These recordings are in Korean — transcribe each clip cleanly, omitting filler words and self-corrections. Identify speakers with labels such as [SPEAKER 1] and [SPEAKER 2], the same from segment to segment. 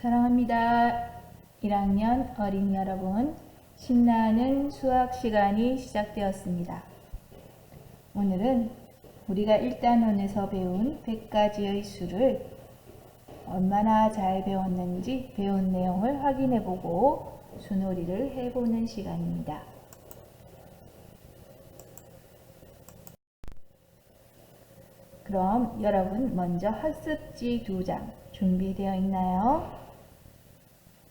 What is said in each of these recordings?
[SPEAKER 1] 사랑합니다. 1학년 어린이 여러분, 신나는 수학 시간이 시작되었습니다. 오늘은 우리가 1단원에서 배운 100가지의 수를 얼마나 잘 배웠는지 배운 내용을 확인해보고 수놀이를 해보는 시간입니다. 그럼 여러분 먼저 학습지 2장 준비되어 있나요?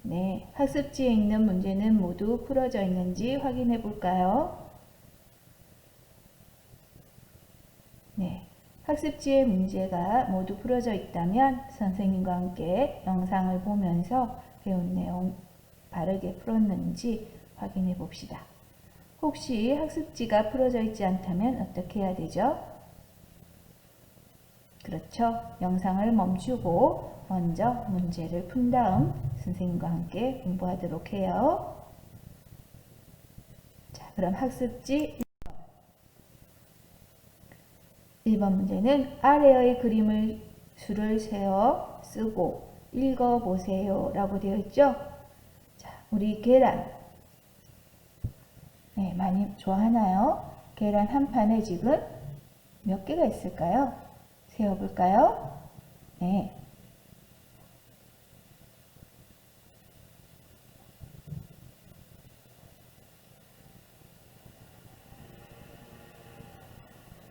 [SPEAKER 1] 네, 학습지에 있는 문제는 모두 풀어져 있는지 확인해 볼까요? 네, 학습지의 문제가 모두 풀어져 있다면 선생님과 함께 영상을 보면서 배운 내용 바르게 풀었는지 확인해 봅시다. 혹시 학습지가 풀어져 있지 않다면 어떻게 해야 되죠? 그렇죠. 영상을 멈추고 먼저 문제를 푼 다음 선생님과 함께 공부하도록 해요. 자, 그럼 학습지 1번 문제는 아래의 그림을 수를 세어 쓰고 읽어보세요 라고 되어 있죠. 자, 우리 계란 네, 많이 좋아하나요? 계란 한 판에 지금 몇 개가 있을까요? 세어볼까요? 네.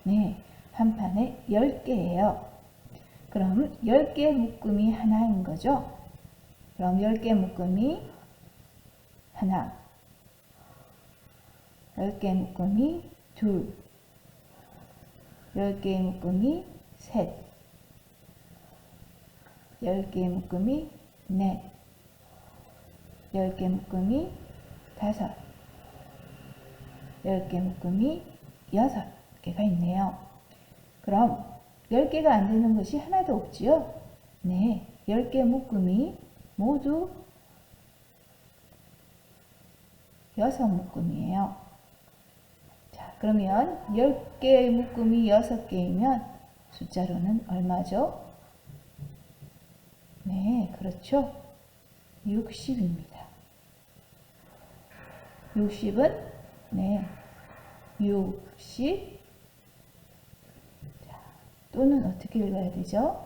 [SPEAKER 1] 네. 한 판에 10개예요. 그럼 10개 묶음이 하나인 거죠? 그럼 10개 묶음이 하나, 10개 묶음이 둘, 10개 묶음이 셋, 10개 묶음이 넷, 10개 묶음이 다섯, 10개 묶음이 6개가 있네요. 그럼 10개가 안 되는 것이 하나도 없지요? 네, 10개 묶음이 모두 6묶음이에요. 자, 그러면 10개의 묶음이 6개이면 숫자로는 얼마죠? 네, 그렇죠. 60입니다. 60은 네, 60 자, 또는 어떻게 읽어야 되죠?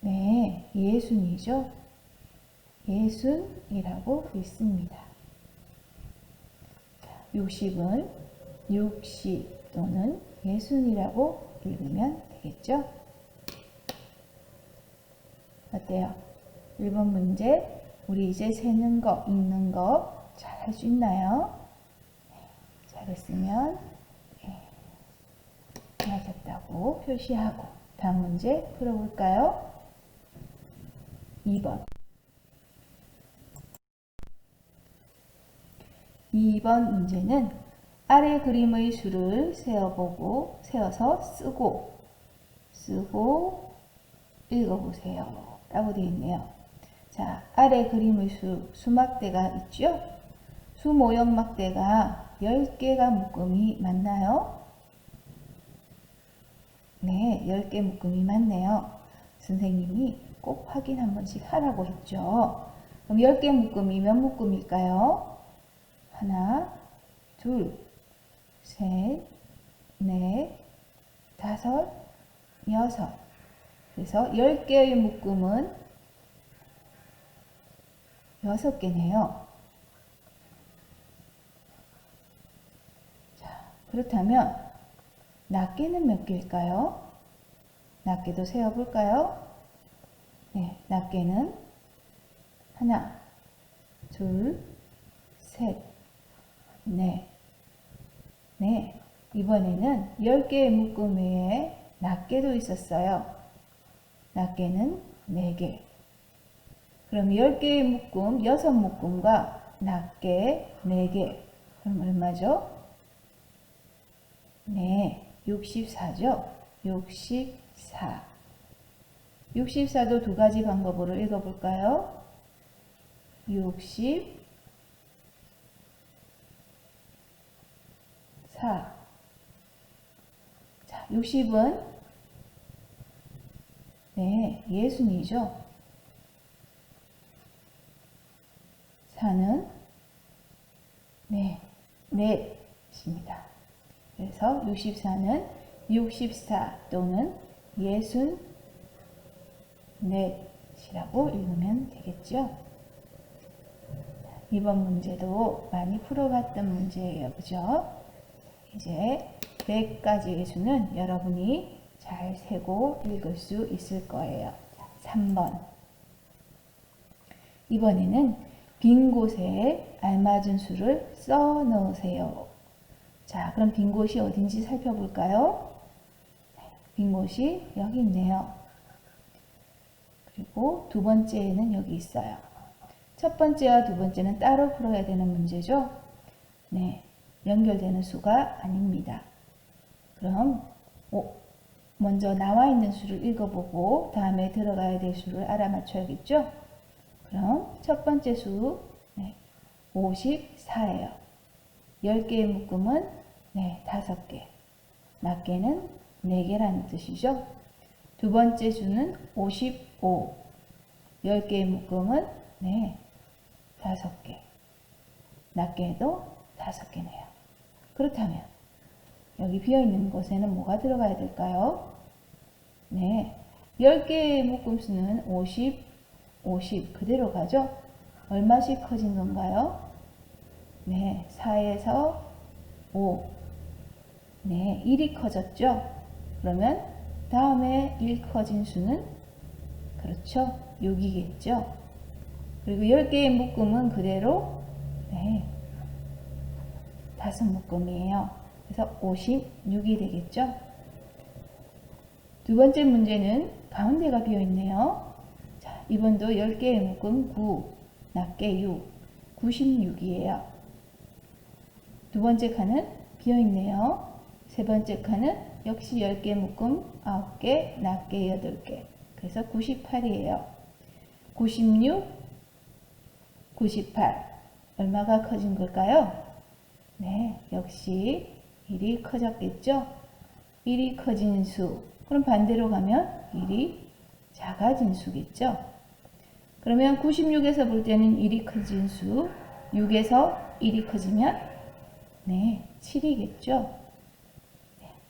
[SPEAKER 1] 네, 예순이죠. 예순이라고 읽습니다. 60은 60 또는 예순이라고 읽으면 되겠죠? 어때요? 1번 문제 우리 이제 세는 거, 읽는 거 잘 할 수 있나요? 잘했으면 맞았다고 표시하고 다음 문제 풀어볼까요? 2번 2번 문제는 아래 그림의 수를 세어서 쓰고 읽어보세요 라고 되어 있네요. 자, 아래 그림의 수막대가 있죠? 수 모형 막대가 10개가 묶음이 맞나요? 네, 10개 묶음이 맞네요. 선생님이 꼭 확인 한 번씩 하라고 했죠. 그럼 10개 묶음이 몇 묶음일까요? 하나, 둘, 셋, 넷, 다섯, 여섯. 그래서 10개의 묶음은 6개네요. 자, 그렇다면 낱개는 몇 개일까요? 낱개도 세어볼까요? 네, 낱개는 하나, 둘, 셋, 넷. 네, 이번에는 10개의 묶음 외에 낱개도 있었어요. 낱개는 4개. 그럼 10개의 묶음, 6묶음과 낱개 4개. 그럼 얼마죠? 네, 64죠? 64. 64도 두 가지 방법으로 읽어볼까요? 64. 자, 60은 네, 예순이죠. 64는 넷입니다. 그래서 64는 64 또는 64이라고 읽으면 되겠죠. 이번 문제도 많이 풀어봤던 문제예요. 그죠? 이제 100가지의 수는 여러분이 잘 세고 읽을 수 있을 거예요. 3번. 이번에는 빈 곳에 알맞은 수를 써 넣으세요. 자, 그럼 빈 곳이 어딘지 살펴볼까요? 빈 곳이 여기 있네요. 그리고 두 번째는 여기 있어요. 첫 번째와 두 번째는 따로 풀어야 되는 문제죠. 네, 연결되는 수가 아닙니다. 그럼 먼저 나와 있는 수를 읽어보고 다음에 들어가야 될 수를 알아맞혀야겠죠. 그럼 첫 번째 수 54예요. 10개의 묶음은 5개, 낱개는 4개라는 뜻이죠. 두 번째 수는 55. 10개의 묶음은 5개, 낱개도 5개네요. 그렇다면 여기 비어있는 곳에는 뭐가 들어가야 될까요? 10개의 묶음수는 50, 50 그대로 가죠? 얼마씩 커진 건가요? 4에서 5. 1이 커졌죠? 그러면 다음에 1 커진 수는 그렇죠? 6이겠죠? 그리고 10개의 묶음은 그대로 5묶음이에요. 그래서 56이 되겠죠? 두 번째 문제는 가운데가 비어있네요. 자, 이번도 10개의 묶음 9, 낱개 6, 96이에요. 두 번째 칸은 비어있네요. 세 번째 칸은 역시 10개 묶음 9개, 낱개 8개. 그래서 98이에요. 96, 98. 얼마가 커진 걸까요? 역시 1이 커졌겠죠? 1이 커진 수. 그럼 반대로 가면 1이 작아진 수겠죠? 그러면 96에서 볼 때는 1이 커진 수, 6에서 1이 커지면 7이겠죠?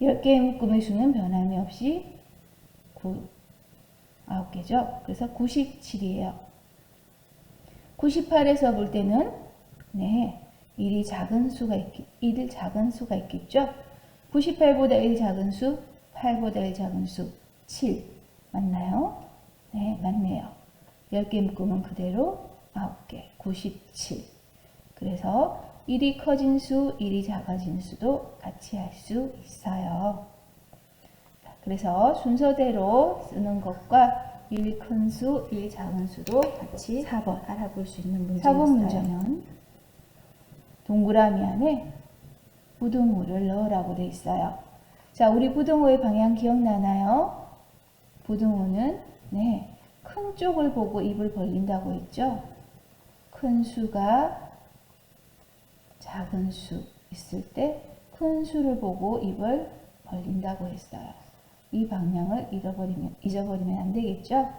[SPEAKER 1] 10개의 묶음의 수는 변함이 없이 9개죠? 그래서 97이에요. 98에서 볼 때는 1이 작은 수가 있겠죠? 98보다 1 작은 수, 8보다 1 작은 수, 7. 맞나요? 네, 맞네요. 10개 묶음은 그대로 9개, 97. 그래서 1이 커진 수, 1이 작아진 수도 같이 할 수 있어요. 그래서 순서대로 쓰는 것과 1 큰 수, 1 작은 수도 같이 4번 알아볼 수 있는 문제였어요. 4번 문제는 동그라미 안에 부등호를 넣으라고 되어 있어요. 자, 우리 부등호의 방향 기억나나요? 부등호는 큰 쪽을 보고 입을 벌린다고 했죠. 큰 수가 작은 수 있을 때 큰 수를 보고 입을 벌린다고 했어요. 이 방향을 잊어버리면 안 되겠죠?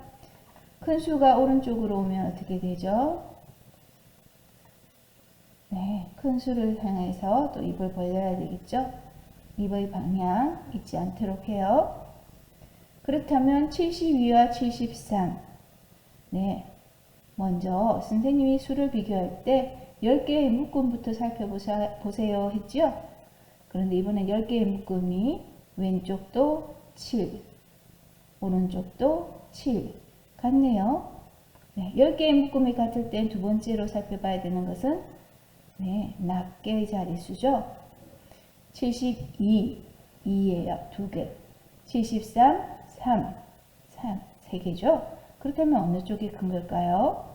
[SPEAKER 1] 큰 수가 오른쪽으로 오면 어떻게 되죠? 큰 수를 향해서 또 입을 벌려야 되겠죠? 입의 방향 잊지 않도록 해요. 그렇다면 72와 73. 먼저 선생님이 수를 비교할 때 10개의 묶음부터 살펴보세요 했죠? 그런데 이번엔 10개의 묶음이 왼쪽도 7, 오른쪽도 7 같네요. 10개의 묶음이 같을 땐 두 번째로 살펴봐야 되는 것은 낱개의 자릿수죠. 72, 2예요. 2개. 73, 3, 3개죠. 그렇다면 어느 쪽이 큰 걸까요?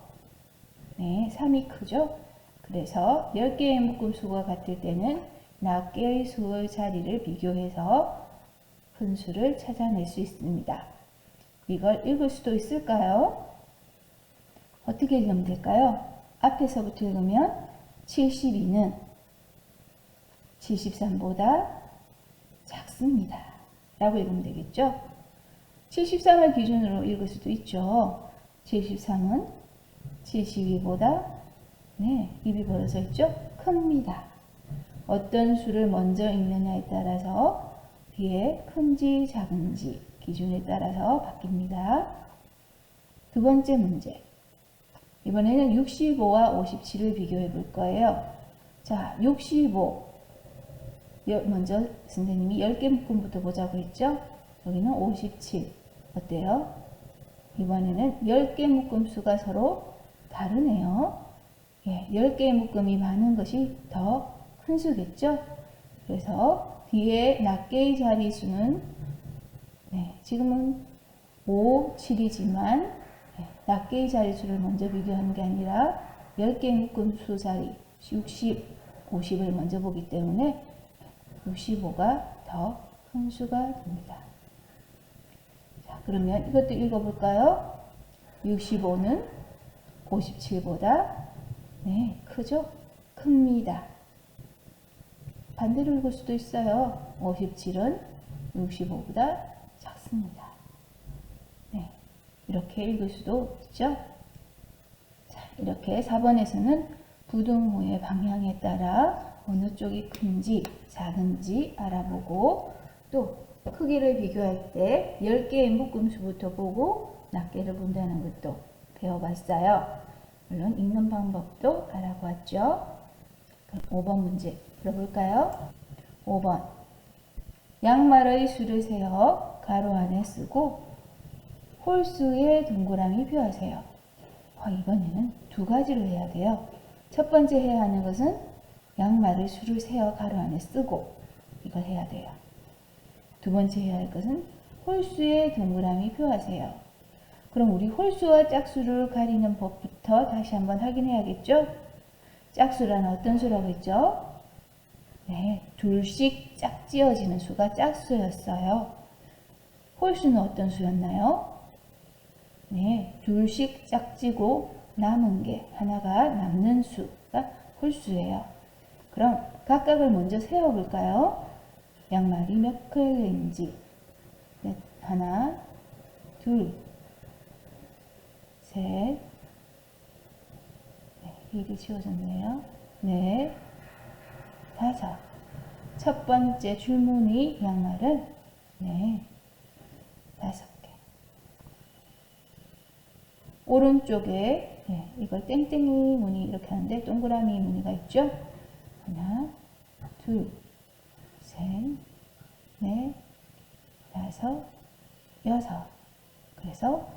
[SPEAKER 1] 3이 크죠. 그래서 10개의 묶음 수가 같을 때는 낱개의 수의 자리를 비교해서 큰 수를 찾아낼 수 있습니다. 이걸 읽을 수도 있을까요? 어떻게 읽으면 될까요? 앞에서부터 읽으면 72는 73보다 작습니다. 라고 읽으면 되겠죠? 73을 기준으로 읽을 수도 있죠. 73은 72보다 네, 입이 벌어져 있죠? 큽니다. 어떤 수를 먼저 읽느냐에 따라서 뒤에 큰지 작은지 기준에 따라서 바뀝니다. 두 번째 문제. 이번에는 65와 57을 비교해 볼 거예요. 자, 65. 먼저 선생님이 10개 묶음부터 보자고 했죠? 여기는 57. 어때요? 이번에는 10개 묶음 수가 서로 다르네요. 예, 10개의 묶음이 많은 것이 더 큰 수겠죠? 그래서 뒤에 낱개의 자리수는 지금은 5, 7이지만 낱개의 자리수를 먼저 비교하는 게 아니라 10개의 묶음 수 자리 60, 50을 먼저 보기 때문에 65가 더 큰 수가 됩니다. 자, 그러면 이것도 읽어볼까요? 65는 57보다 크죠? 큽니다. 반대로 읽을 수도 있어요. 57은 65보다 작습니다. 네, 이렇게 읽을 수도 있죠. 자, 이렇게 4번에서는 부등호의 방향에 따라 어느 쪽이 큰지 작은지 알아보고 또 크기를 비교할 때 10개의 묶음수부터 보고 낱개를 본다는 것도 배워봤어요. 물론 읽는 방법도 알아보았죠. 그럼 5번 문제 들어볼까요? 5번 양말의 수를 세어 가로 안에 쓰고 홀수의 동그라미 표하세요. 이번에는 두 가지를 해야 돼요. 첫 번째 해야 하는 것은 양말의 수를 세어 가로 안에 쓰고 이걸 해야 돼요. 두 번째 해야 할 것은 홀수의 동그라미 표하세요. 그럼 우리 홀수와 짝수를 가리는 법부터 다시 한번 확인해야겠죠? 짝수란 어떤 수라고 했죠? 네, 둘씩 짝지어지는 수가 짝수였어요. 홀수는 어떤 수였나요? 네, 둘씩 짝지고 남은 게 하나가 남는 수가 홀수예요. 그럼 각각을 먼저 세어볼까요? 양말이 몇 켤레인지 하나, 둘, 셋, 일이 지워졌네요. 넷, 다섯. 첫 번째 줄무늬 양말은 다섯 개. 오른쪽에 이걸 땡땡이 무늬 이렇게 하는데 동그라미 무늬가 있죠? 하나, 둘, 셋, 넷, 다섯, 여섯. 그래서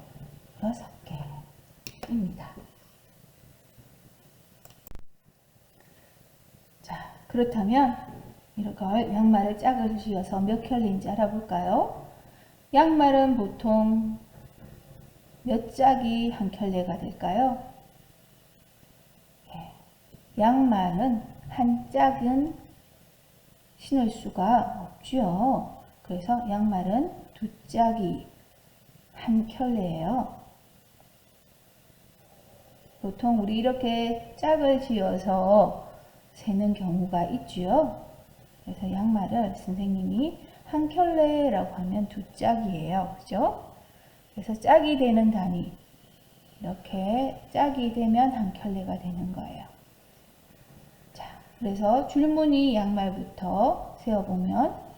[SPEAKER 1] 6개입니다. 자, 그렇다면 이렇게 양말을 짝을 지어서 몇 켤레인지 알아볼까요? 양말은 보통 몇 짝이 한 켤레가 될까요? 양말은 한 짝은 신을 수가 없죠. 그래서 양말은 두 짝이 한 켤레예요. 보통 우리 이렇게 짝을 지어서 세는 경우가 있죠. 그래서 양말을 선생님이 한 켤레라고 하면 두 짝이에요. 그죠? 그래서 짝이 되는 단위, 이렇게 짝이 되면 한 켤레가 되는 거예요. 자, 그래서 줄무늬 양말부터 세어보면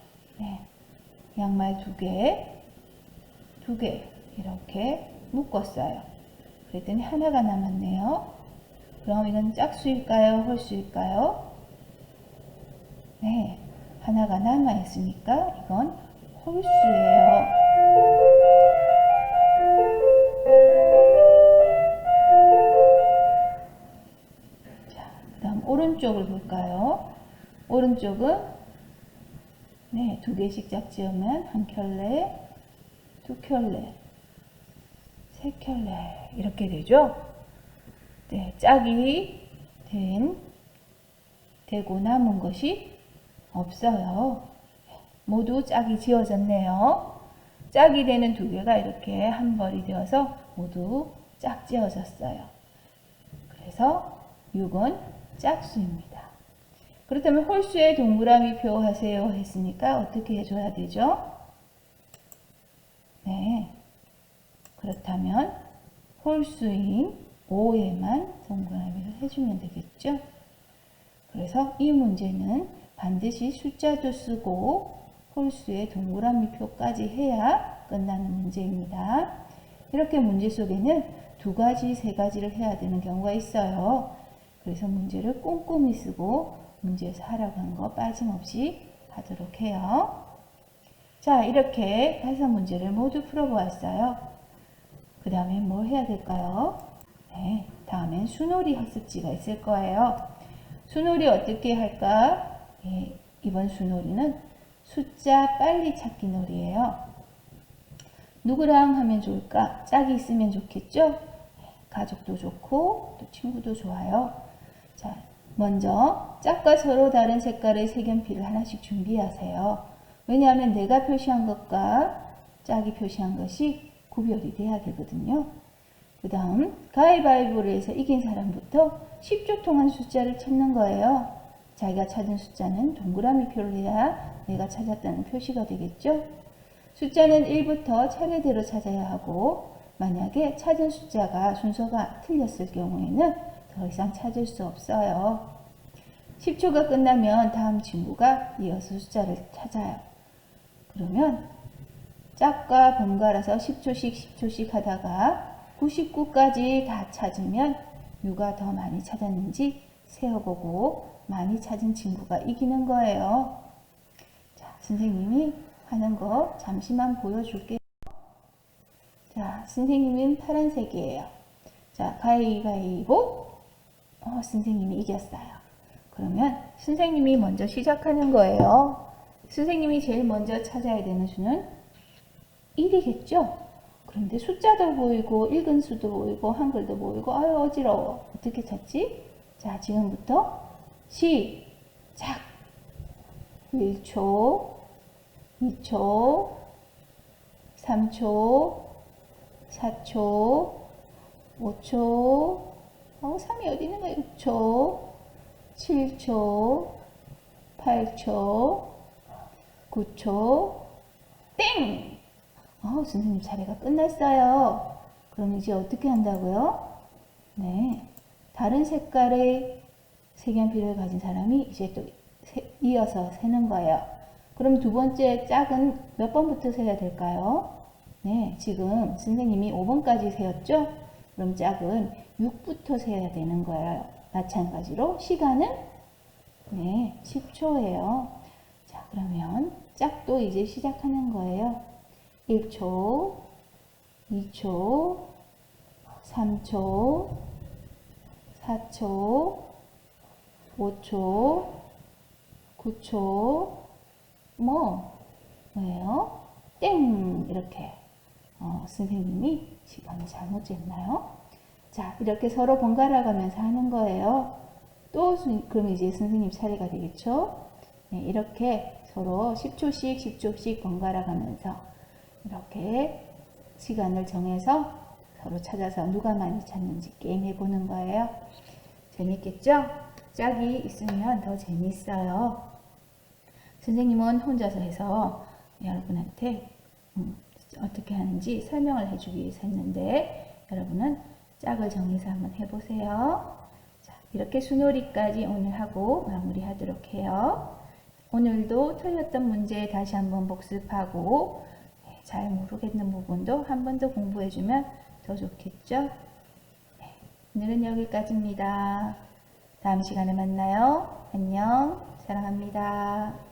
[SPEAKER 1] 양말 두 개 이렇게 묶었어요. 그랬더니 하나가 남았네요. 그럼 이건 짝수일까요? 홀수일까요? 네, 하나가 남아있으니까 이건 홀수예요. 자, 그 다음 오른쪽을 볼까요? 오른쪽은 두 개씩 짝지으면 한 켤레, 두 켤레, 세 켤레 이렇게 되죠. 짝이 되고 남은 것이 없어요. 모두 짝이 지어졌네요. 짝이 되는 두 개가 이렇게 한 벌이 되어서 모두 짝 지어졌어요. 그래서 6은 짝수입니다. 그렇다면 홀수의 동그라미 표 하세요 했으니까 어떻게 해줘야 되죠? 그렇다면 홀수인 5에만 동그라미를 해주면 되겠죠? 그래서 이 문제는 반드시 숫자도 쓰고 홀수의 동그라미표까지 해야 끝나는 문제입니다. 이렇게 문제 속에는 2가지, 3가지를 해야 되는 경우가 있어요. 그래서 문제를 꼼꼼히 쓰고 문제에서 하라고 한 거 빠짐없이 하도록 해요. 자, 이렇게 해서 문제를 모두 풀어보았어요. 그 다음에 뭘 해야 될까요? 네, 다음엔 수놀이 학습지가 있을 거예요. 수놀이 어떻게 할까? 예, 이번 수놀이는 숫자 빨리 찾기 놀이에요. 누구랑 하면 좋을까? 짝이 있으면 좋겠죠? 가족도 좋고 또 친구도 좋아요. 자, 먼저 짝과 서로 다른 색깔의 색연필을 하나씩 준비하세요. 왜냐하면 내가 표시한 것과 짝이 표시한 것이 구별이 돼야 되거든요. 그 다음 가위바위보를 해서 이긴 사람부터 10조 통한 숫자를 찾는 거예요. 자기가 찾은 숫자는 동그라미 표를 해야 내가 찾았다는 표시가 되겠죠. 숫자는 1부터 차례대로 찾아야 하고 만약에 찾은 숫자가 순서가 틀렸을 경우에는 더 이상 찾을 수 없어요. 10초가 끝나면 다음 친구가 이어서 숫자를 찾아요. 그러면 짝과 번갈아서 10초씩 하다가 99까지 다 찾으면 누가 더 많이 찾았는지 세어보고 많이 찾은 친구가 이기는 거예요. 자, 선생님이 하는 거 잠시만 보여줄게요. 자, 선생님은 파란색이에요. 자, 가위바위보. 선생님이 이겼어요. 그러면 선생님이 먼저 시작하는 거예요. 선생님이 제일 먼저 찾아야 되는 수는 1이겠죠? 그런데 숫자도 보이고 읽은 수도 보이고 한글도 보이고 아유 어지러워. 어떻게 찾지? 자, 지금부터 시작. 1초, 2초, 3초, 4초, 5초, 3이 어디 있는 거야? 6초, 7초, 8초, 9초, 땡! 선생님 차례가 끝났어요. 그럼 이제 어떻게 한다고요? 네, 다른 색깔의 색연필을 가진 사람이 이제 또 이어서 세는 거예요. 그럼 두 번째 짝은 몇 번부터 세야 될까요? 네, 지금 선생님이 5번까지 세었죠? 그럼 짝은 6부터 세야 되는 거예요. 마찬가지로 시간은 네, 10초예요. 자, 그러면 짝도 이제 시작하는 거예요. 1초, 2초, 3초, 4초, 5초, 9초, 뭐예요? 땡! 이렇게 선생님이 시간을 잘못 쟀나요? 자, 이렇게 서로 번갈아 가면서 하는 거예요. 또 그럼 이제 선생님 차례가 되겠죠? 네, 이렇게 서로 10초씩 번갈아 가면서 이렇게 시간을 정해서 서로 찾아서 누가 많이 찾는지 게임 해보는 거예요. 재밌겠죠? 짝이 있으면 더 재밌어요. 선생님은 혼자서 해서 여러분한테 어떻게 하는지 설명을 해주기 위해서 했는데 여러분은 짝을 정해서 한번 해보세요. 자, 이렇게 수놀이까지 오늘 하고 마무리하도록 해요. 오늘도 틀렸던 문제 다시 한번 복습하고 잘 모르겠는 부분도 한 번 더 공부해주면 더 좋겠죠? 네, 오늘은 여기까지입니다. 다음 시간에 만나요. 안녕. 사랑합니다.